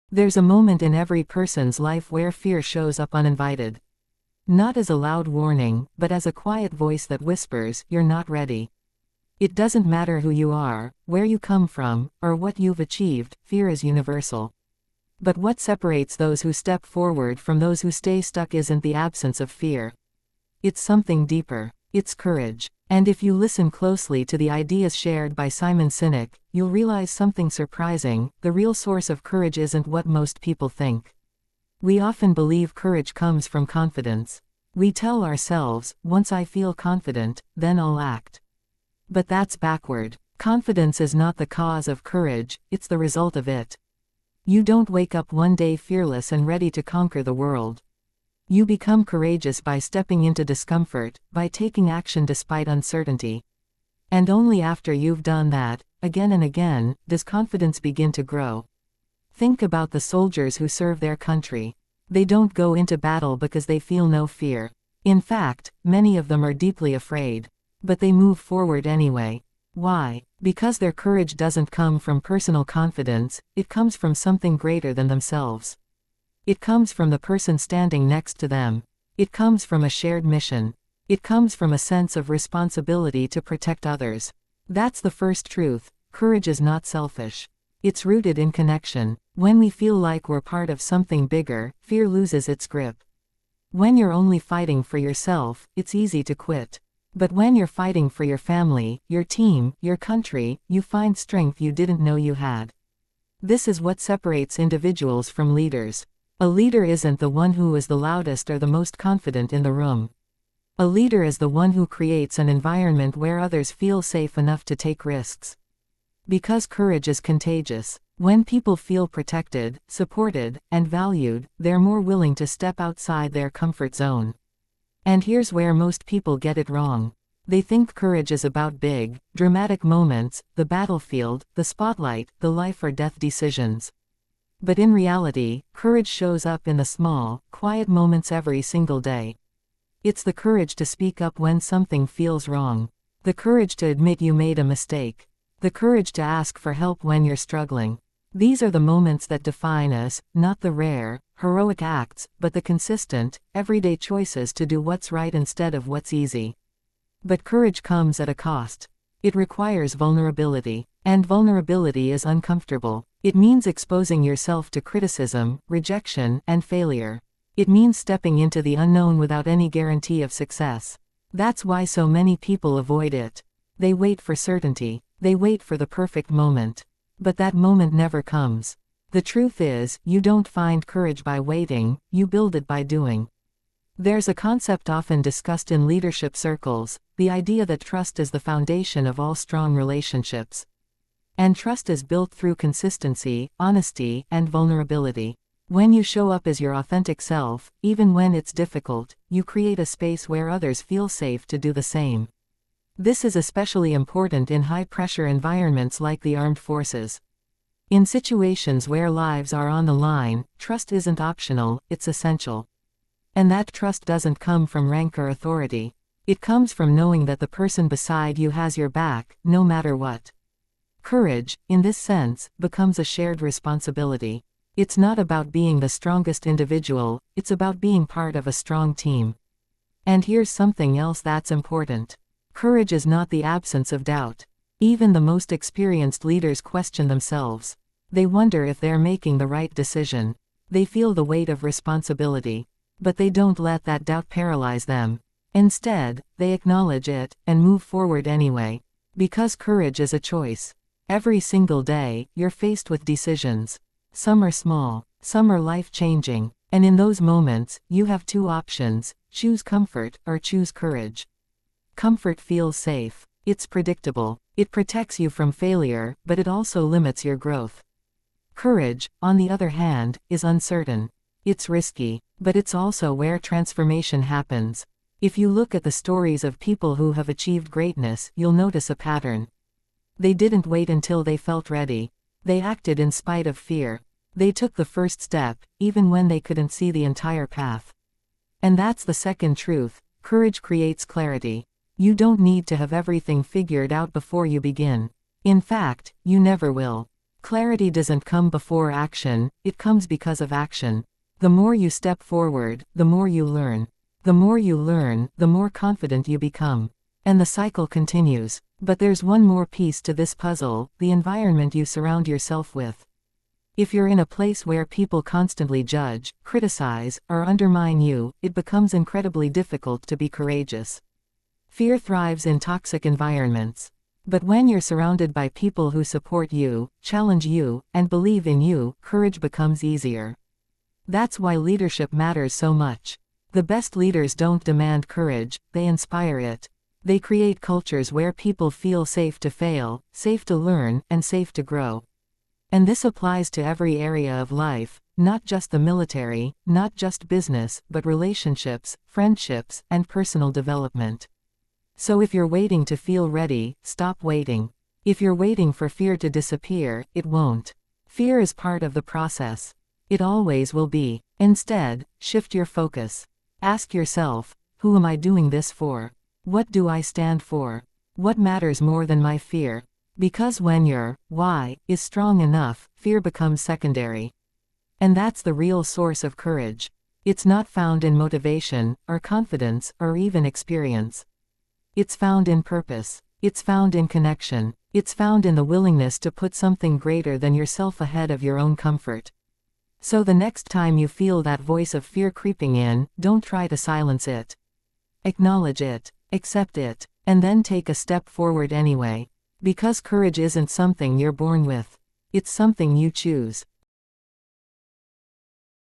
There's a moment in every person's life where fear shows up uninvited. Not as a loud warning, but as a quiet voice that whispers, "You're not ready." It doesn't matter who you are, where you come from, or what you've achieved, fear is universal. But what separates those who step forward from those who stay stuck isn't the absence of fear. It's something deeper. It's courage. And if you listen closely to the ideas shared by Simon Sinek, you'll realize something surprising: the real source of courage isn't what most people think. We often believe courage comes from confidence. We tell ourselves, once I feel confident, then I'll act. But that's backward. Confidence is not the cause of courage, it's the result of it. You don't wake up one day fearless and ready to conquer the world. You become courageous by stepping into discomfort, by taking action despite uncertainty. And only after you've done that, again and again, does confidence begin to grow. Think about the soldiers who serve their country. They don't go into battle because they feel no fear. In fact, many of them are deeply afraid. But they move forward anyway. Why? Because their courage doesn't come from personal confidence, it comes from something greater than themselves. It comes from the person standing next to them. It comes from a shared mission. It comes from a sense of responsibility to protect others. That's the first truth. Courage is not selfish. It's rooted in connection. When we feel like we're part of something bigger, fear loses its grip. When you're only fighting for yourself, it's easy to quit. But when you're fighting for your family, your team, your country, you find strength you didn't know you had. This is what separates individuals from leaders. A leader isn't the one who is the loudest or the most confident in the room. A leader is the one who creates an environment where others feel safe enough to take risks. Because courage is contagious. When people feel protected, supported, and valued, they're more willing to step outside their comfort zone. And here's where most people get it wrong. They think courage is about big, dramatic moments, the battlefield, the spotlight, the life or death decisions. But in reality, courage shows up in the small, quiet moments every single day. It's the courage to speak up when something feels wrong. The courage to admit you made a mistake. The courage to ask for help when you're struggling. These are the moments that define us, not the rare, heroic acts, but the consistent, everyday choices to do what's right instead of what's easy. But courage comes at a cost. It requires vulnerability. And vulnerability is uncomfortable. It means exposing yourself to criticism, rejection, and failure. It means stepping into the unknown without any guarantee of success. That's why so many people avoid it. They wait for certainty. They wait for the perfect moment. But that moment never comes. The truth is, you don't find courage by waiting, you build it by doing. There's a concept often discussed in leadership circles, the idea that trust is the foundation of all strong relationships. And trust is built through consistency, honesty, and vulnerability. When you show up as your authentic self, even when it's difficult, you create a space where others feel safe to do the same. This is especially important in high-pressure environments like the armed forces. In situations where lives are on the line, trust isn't optional, it's essential. And that trust doesn't come from rank or authority. It comes from knowing that the person beside you has your back, no matter what. Courage, in this sense, becomes a shared responsibility. It's not about being the strongest individual, it's about being part of a strong team. And here's something else that's important. Courage is not the absence of doubt. Even the most experienced leaders question themselves. They wonder if they're making the right decision. They feel the weight of responsibility. But they don't let that doubt paralyze them. Instead, they acknowledge it, and move forward anyway. Because courage is a choice. Every single day, you're faced with decisions. Some are small, some are life-changing, and in those moments, you have two options: choose comfort, or choose courage. Comfort feels safe. It's predictable. It protects you from failure, but it also limits your growth. Courage, on the other hand, is uncertain. It's risky, but it's also where transformation happens. If you look at the stories of people who have achieved greatness, you'll notice a pattern. They didn't wait until they felt ready. They acted in spite of fear. They took the first step, even when they couldn't see the entire path. And that's the second truth. Courage creates clarity. You don't need to have everything figured out before you begin. In fact, you never will. Clarity doesn't come before action, it comes because of action. The more you step forward, the more you learn. The more you learn, the more confident you become. And the cycle continues. But there's one more piece to this puzzle: the environment you surround yourself with. If you're in a place where people constantly judge, criticize, or undermine you, it becomes incredibly difficult to be courageous. Fear thrives in toxic environments. But when you're surrounded by people who support you, challenge you, and believe in you, courage becomes easier. That's why leadership matters so much. The best leaders don't demand courage, they inspire it. They create cultures where people feel safe to fail, safe to learn, and safe to grow. And this applies to every area of life, not just the military, not just business, but relationships, friendships, and personal development. So if you're waiting to feel ready, stop waiting. If you're waiting for fear to disappear, it won't. Fear is part of the process. It always will be. Instead, shift your focus. Ask yourself, who am I doing this for? What do I stand for? What matters more than my fear? Because when your why is strong enough, fear becomes secondary. And that's the real source of courage. It's not found in motivation, or confidence, or even experience. It's found in purpose. It's found in connection. It's found in the willingness to put something greater than yourself ahead of your own comfort. So the next time you feel that voice of fear creeping in, don't try to silence it. Acknowledge it, accept it, and then take a step forward anyway. Because courage isn't something you're born with. It's something you choose.